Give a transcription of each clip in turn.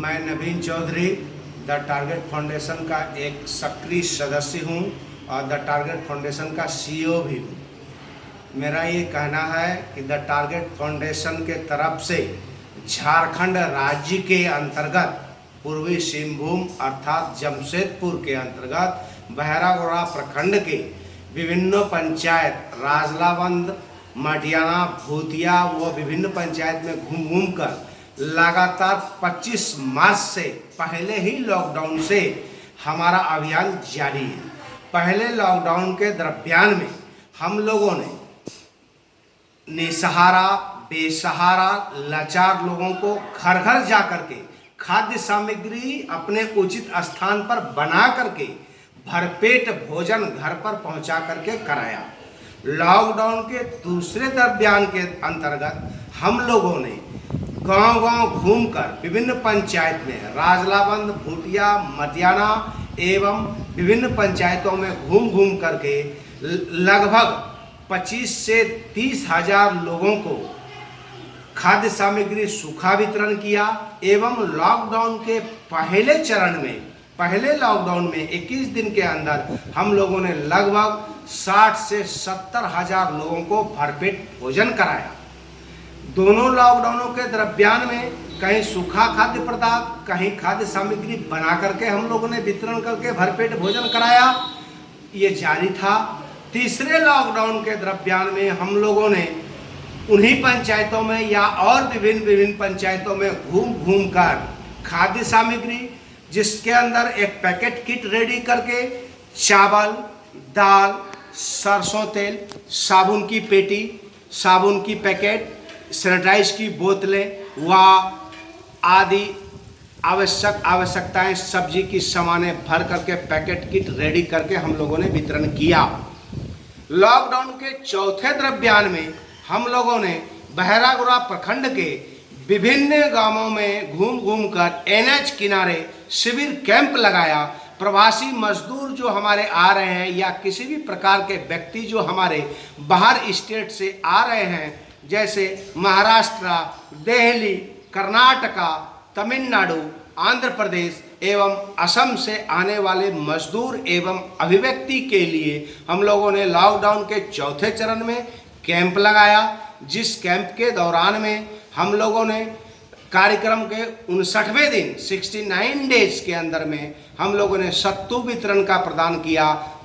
मैं नवीन Chaudhary the target foundation का एक सक्रिय सदस्य हूं और द टारगेट फाउंडेशन का सीईओ भी हूं। मेरा ये कहना है कि द टारगेट फाउंडेशन के तरफ से झारखंड राज्य के अंतर्गत पूर्वी सिंहभूम अर्थात जमशेदपुर के अंतर्गत बहरागोड़ा प्रखंड के विभिन्न पंचायत राजलाबंद, मटियाना, भूतिया व विभिन्न पंचायत में घूम घूम कर लगातार 25 मार्च से पहले ही लॉकडाउन से हमारा अभियान जारी है। पहले लॉकडाउन के दरमियान में हम लोगों ने निसहारा, बेसहारा, लाचार लोगों को घर घर जा कर के खाद्य सामग्री अपने उचित स्थान पर बना करके भरपेट भोजन घर पर पहुंचा करके कराया। लॉकडाउन के दूसरे दरमियान के अंतर्गत हम लोगों ने गांव-गांव घूमकर विभिन्न पंचायत में राजलाबंद, भूतिया, मटियाना एवं विभिन्न पंचायतों में घूम घूम करके लगभग 25 से 30 हजार लोगों को खाद्य सामग्री सूखा वितरण किया एवं लॉकडाउन के पहले लॉकडाउन में 21 दिन के अंदर हम लोगों ने लगभग 60 से 70 हजार लोगों को भरपेट भोजन कराया। दोनों लॉकडाउनों के दरमियान में कहीं सूखा खाद्य पदार्थ, कहीं खाद्य सामग्री बना करके हम लोगों ने वितरण करके भरपेट भोजन कराया, ये जारी था। तीसरे लॉकडाउन के दरमियान में हम लोगों ने उन्हीं पंचायतों में या और विभिन्न पंचायतों में घूम घूम कर खाद्य सामग्री, जिसके अंदर एक पैकेट किट रेडी करके चावल, दाल, सरसों तेल, साबुन की पेटी, साबुन की पैकेट, सैनिटाइज की बोतलें व आदि आवश्यकताएं, सब्जी की सामानें भर करके पैकेट किट रेडी करके हम लोगों ने वितरण किया। लॉकडाउन के चौथे दरमियान में हम लोगों ने बहरागोड़ा प्रखंड के विभिन्न गांवों में घूम घूम कर एनएच किनारे शिविर कैंप लगाया। प्रवासी मजदूर जो हमारे आ रहे हैं या किसी भी प्रकार के व्यक्ति जो हमारे बाहर स्टेट से आ रहे हैं, जैसे महाराष्ट्र, दिल्ली, कर्नाटका, तमिलनाडु, आंध्र प्रदेश एवं असम से आने वाले मजदूर एवं अभिव्यक्ति के लिए हम लोगों ने लॉकडाउन के चौथे चरण में कैंप लगाया। जिस कैंप के दौरान में हम लोगों ने कार्यक्रम के 59वें दिन 69 डेज के अंदर में हम लोगों ने सत्तू वितरण का प्रदान किया।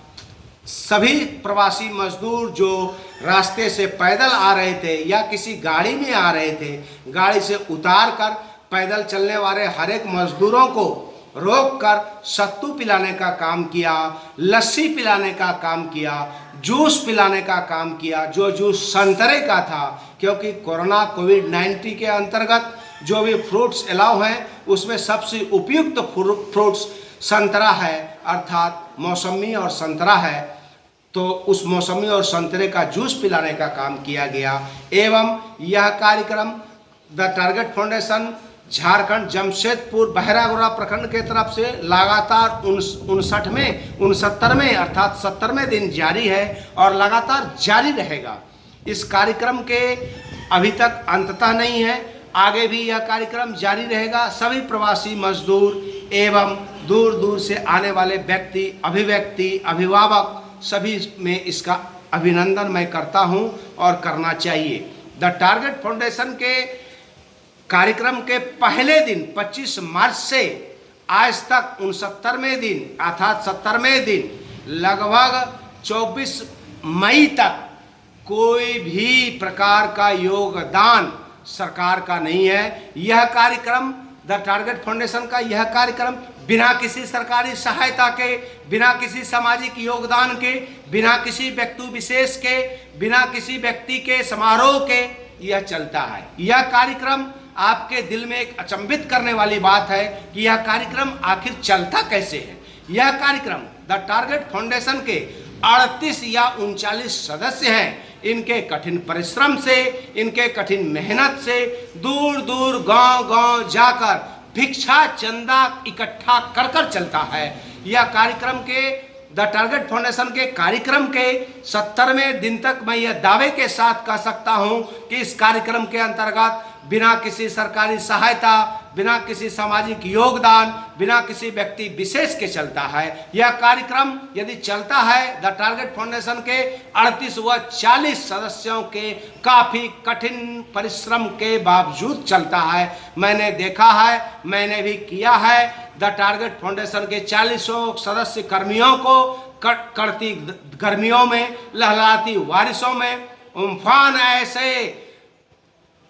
सभी प्रवासी मजदूर जो रास्ते से पैदल आ रहे थे या किसी गाड़ी में आ रहे थे, गाड़ी से उतार कर पैदल चलने वाले हर एक मजदूरों को रोक कर सत्तू पिलाने का काम किया, लस्सी पिलाने का काम किया, जूस पिलाने का काम किया। जो जूस संतरे का था, क्योंकि कोरोना कोविड-19 के अंतर्गत जो भी फ्रूट्स अलाउ हैं उसमें सबसे उपयुक्त फ्रूट्स संतरा है, अर्थात मौसमी और संतरा है, तो उस मौसमी और संतरे का जूस पिलाने का काम किया गया। एवं यह कार्यक्रम the target foundation Jharkhand Jamshedpur Baharagora प्रखंड के तरफ से लगातार 69वें अर्थात 70वें दिन जारी है और लगातार जारी रहेगा। इस कार्यक्रम के अभी तक अंततः नहीं है, आगे भी यह कार्यक्रम जारी रहेगा। सभी प्रवासी मजदूर एवं दूर दूर से आने वाले व्यक्ति, अभिव्यक्ति, अभिभावक सभी में इसका अभिनंदन मैं करता हूं और करना चाहिए। द टारगेट फाउंडेशन के कार्यक्रम के पहले दिन 25 मार्च से आज तक 69वें दिन अर्थात 70वें दिन लगभग 24 मई तक कोई भी प्रकार का योगदान सरकार का नहीं है। यह कार्यक्रम द टारगेट फाउंडेशन का यह कार्यक्रम बिना किसी सरकारी सहायता के, बिना किसी सामाजिक योगदान के, बिना किसी व्यक्ति विशेष के, बिना किसी व्यक्ति के समारोह के यह चलता है। यह कार्यक्रम आपके दिल में एक अचंभित करने वाली बात है कि यह कार्यक्रम आखिर चलता कैसे है। यह कार्यक्रम द टारगेट फाउंडेशन के 38 या 39 सदस्य हैं। इनके कठिन परिश्रम से, इनके कठिन मेहनत से दूर दूर गांव-गांव जाकर भिक्षा चंदा इकट्ठा कर कर चलता है। यह कार्यक्रम के द टारगेट फाउंडेशन के कार्यक्रम के 70वें दिन तक मैं यह दावे के साथ कह सकता हूं कि इस कार्यक्रम के अंतर्गत बिना किसी सरकारी सहायता, बिना किसी सामाजिक योगदान, बिना किसी व्यक्ति विशेष के चलता है। यह कार्यक्रम यदि चलता है द टारगेट फाउंडेशन के 38 व 40 सदस्यों के काफ़ी कठिन परिश्रम के बावजूद चलता है। मैंने देखा है, मैंने भी किया है। द टारगेट फाउंडेशन के 40 सदस्य कर्मियों को कड़ती गर्मियों में, लहलाती बारिशों में,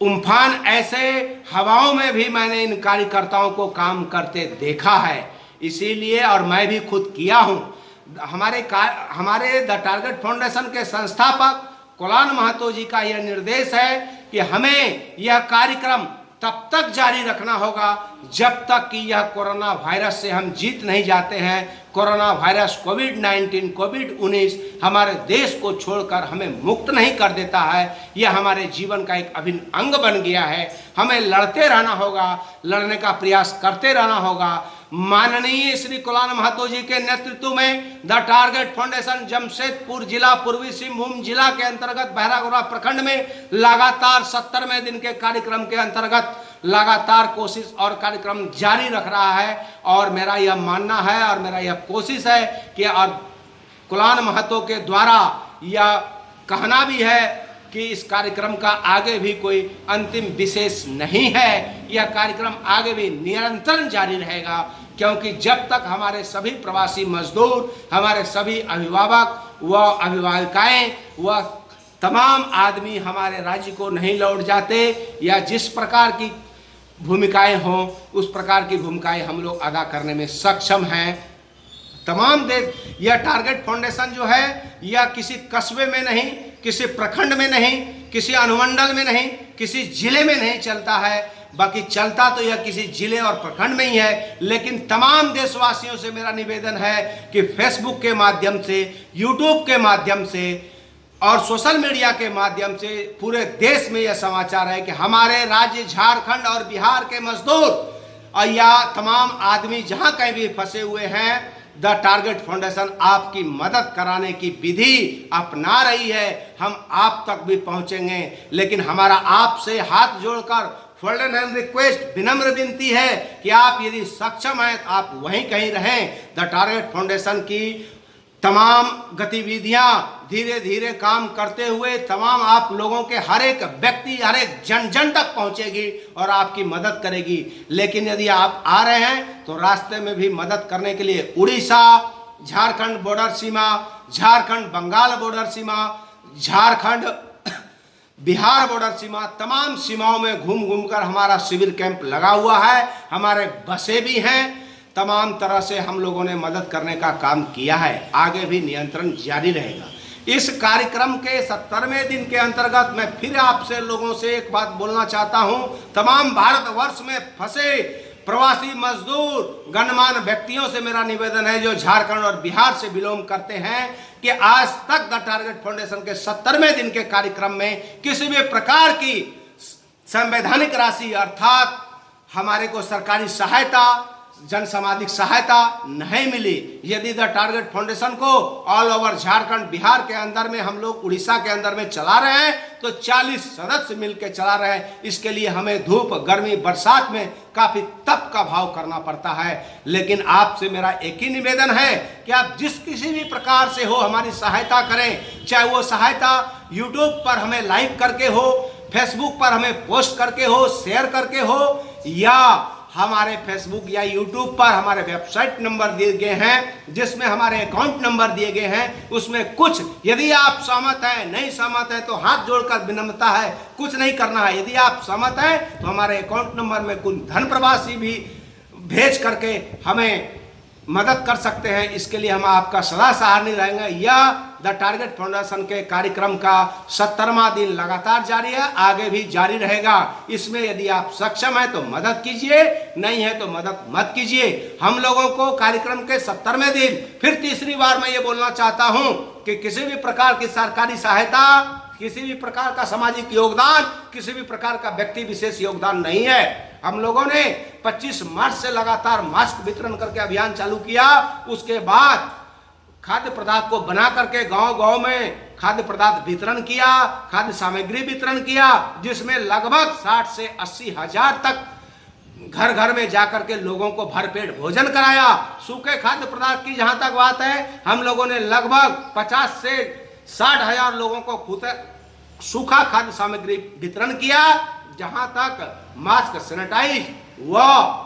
उम्फान ऐसे हवाओं में भी मैंने इन कार्यकर्ताओं को काम करते देखा है। इसीलिए और मैं भी खुद किया हूँ। हमारे द टारगेट फाउंडेशन के संस्थापक कोलान महतो जी का यह निर्देश है कि हमें यह कार्यक्रम तब तक जारी रखना होगा जब तक कि यह कोरोना वायरस से हम जीत नहीं जाते हैं। कोरोना वायरस कोविड-19 हमारे देश को छोड़कर हमें मुक्त नहीं कर देता है। यह हमारे जीवन का एक अभिन्न अंग बन गया है। हमें लड़ते रहना होगा, लड़ने का प्रयास करते रहना होगा। माननीय श्री कोलान महतो जी के नेतृत्व में द टारगेट फाउंडेशन जमशेदपुर जिला, पूर्वी सिंहभूम जिला के अंतर्गत बहरागोड़ा प्रखंड में लगातार 70वें दिन के कार्यक्रम के अंतर्गत लगातार कोशिश और कार्यक्रम जारी रख रहा है। और मेरा यह मानना है और मेरा यह कोशिश है कि और कोलान महतो के द्वारा यह कहना भी है कि इस कार्यक्रम का आगे भी कोई अंतिम विशेष नहीं है। यह कार्यक्रम आगे भी निरंतर जारी रहेगा, क्योंकि जब तक हमारे सभी प्रवासी मजदूर, हमारे सभी अभिभावक व अभिभाविकाएं व तमाम आदमी हमारे राज्य को नहीं लौट जाते, या जिस प्रकार की भूमिकाएं हों उस प्रकार की भूमिकाएं हम लोग अदा करने में सक्षम हैं। तमाम देश, यह टारगेट फाउंडेशन जो है यह किसी कस्बे में नहीं, किसी प्रखंड में नहीं, किसी अनुमंडल में नहीं, किसी जिले में नहीं चलता है। बाकी चलता तो यह किसी जिले और प्रखंड में ही है। लेकिन तमाम देशवासियों से मेरा निवेदन है कि फेसबुक के माध्यम से, यूट्यूब के माध्यम से और सोशल मीडिया के माध्यम से पूरे देश में यह समाचार है कि हमारे राज्य झारखंड और बिहार के मजदूर और या तमाम आदमी जहां कहीं भी फंसे हुए हैं, द टारगेट फाउंडेशन आपकी मदद कराने की विधि अपना रही है। हम आप तक भी पहुंचेंगे, लेकिन हमारा आपसे हाथ जोड़कर फॉल्डन एंड रिक्वेस्ट, विनम्र विनती है कि आप यदि सक्षम हैं तो आप वहीं कहीं रहें। द टारगेट फाउंडेशन की तमाम गतिविधियां धीरे धीरे काम करते हुए तमाम आप लोगों के हर एक व्यक्ति, हर एक जन जन तक पहुंचेगी और आपकी मदद करेगी। लेकिन यदि आप आ रहे हैं तो रास्ते में भी मदद करने के लिए उड़ीसा, झारखंड बॉर्डर सीमा, झारखंड बंगाल बॉर्डर सीमा, झारखंड बिहार बॉर्डर सीमा, तमाम सीमाओं में घूम घूम कर हमारा शिविर कैंप लगा हुआ है। हमारे बसें भी हैं। तमाम तरह से हम लोगों ने मदद करने का काम किया है। आगे भी नियंत्रण जारी रहेगा। इस कार्यक्रम के 70वें दिन के अंतर्गत मैं फिर आपसे लोगों से एक बात बोलना चाहता हूं। तमाम भारतवर्ष में फंसे प्रवासी मजदूर गणमान्य व्यक्तियों से मेरा निवेदन है जो झारखंड और बिहार से बिलोंग करते हैं कि आज तक द टारगेट फाउंडेशन के 70वें दिन के कार्यक्रम में किसी भी प्रकार की संवैधानिक राशि अर्थात हमारे को सरकारी सहायता, जन सामाजिक सहायता नहीं मिली। यदि द टारगेट फाउंडेशन को ऑल ओवर झारखंड बिहार के अंदर में, हम लोग उड़ीसा के अंदर में चला रहे हैं तो 40 सदस्य मिलकर चला रहे हैं। इसके लिए हमें धूप, गर्मी, बरसात में काफ़ी तप का भाव करना पड़ता है। लेकिन आपसे मेरा एक ही निवेदन है कि आप जिस किसी भी प्रकार से हो हमारी सहायता करें, चाहे वो सहायता यूट्यूब पर हमें लाइव करके हो, फेसबुक पर हमें पोस्ट करके हो, शेयर करके हो, या हमारे फेसबुक या यूट्यूब पर हमारे वेबसाइट नंबर दिए गए हैं जिसमें हमारे अकाउंट नंबर दिए गए हैं। उसमें कुछ यदि आप सहमत हैं, नहीं सहमत है तो हाथ जोड़कर विनम्रता है, कुछ नहीं करना है। यदि आप सहमत हैं तो हमारे अकाउंट नंबर में कुछ धन प्रवासी भी भेज करके हमें मदद कर सकते हैं। इसके लिए हम आपका सदा सहारनी रहेंगे। यह द टारगेट फाउंडेशन के कार्यक्रम का 70वां दिन लगातार जारी है, आगे भी जारी रहेगा। इसमें यदि आप सक्षम हैं तो मदद कीजिए, नहीं है तो मदद मत कीजिए। हम लोगों को कार्यक्रम के 70वें दिन फिर तीसरी बार मैं ये बोलना चाहता हूं कि किसी भी प्रकार की सरकारी सहायता, किसी भी प्रकार का सामाजिक योगदान, किसी भी प्रकार का व्यक्ति विशेष योगदान नहीं है। हम लोगों ने 25 मार्च से लगातार मास्क वितरण करके अभियान चालू किया। उसके बाद खाद्य पदार्थ को बना करके गांव गांव में खाद्य पदार्थ वितरण किया, खाद्य सामग्री वितरण किया, जिसमें लगभग 60 से 80 हजार तक घर घर में जाकर के लोगों को भरपेट भोजन कराया। सूखे खाद्य पदार्थ की जहां तक बात है, हम लोगों ने लगभग 50 से 60 हजार लोगों को सूखा खाद्य सामग्री वितरण किया। जहां तक मास्क, सैनिटाइज व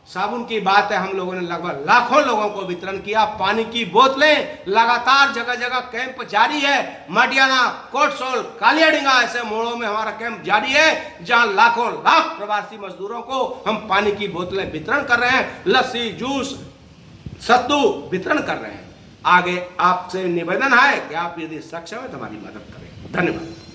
साबुन की बात है, हम लोगों ने लगभग लाखों लोगों को वितरण किया। पानी की बोतलें लगातार जगह जगह कैंप जारी है। मटियाना, कोटसोल, कालियाडींगा ऐसे मोड़ों में हमारा कैंप जारी है, जहां लाखों लाख प्रवासी मजदूरों को हम पानी की बोतलें वितरण कर रहे हैं, लस्सी, जूस, सत्तू वितरण कर रहे हैं। आगे आपसे निवेदन है कि आप यदि सक्षम है तो हमारी मदद करें। धन्यवाद।